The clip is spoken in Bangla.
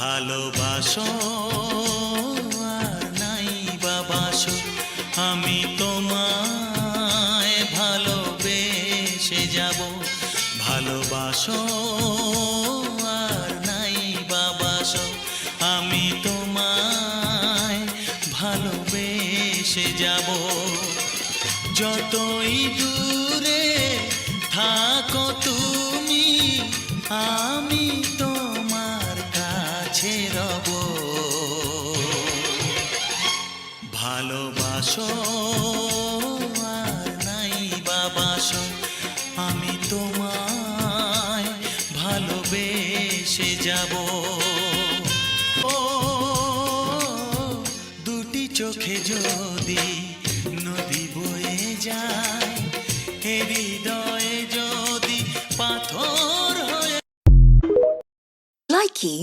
ভালোবাসো আর নাই বাবাসো, আমি তোমায় ভালোবেসে যাব। ভালোবাসো আর নাই বাবাসো, আমি তোমায় ভালোবেসে যাব। যতই দূরে থাকো তুমি, আমি তোমার কাছে রব। ভালোবাসো আর নাই বাবাসো, আমি তোমায় ভালোবেসে যাব। ও দুটি চোখে যদি নদী বয়ে যায়, হৃদয়ে যদি পাথর হয়ে। Likey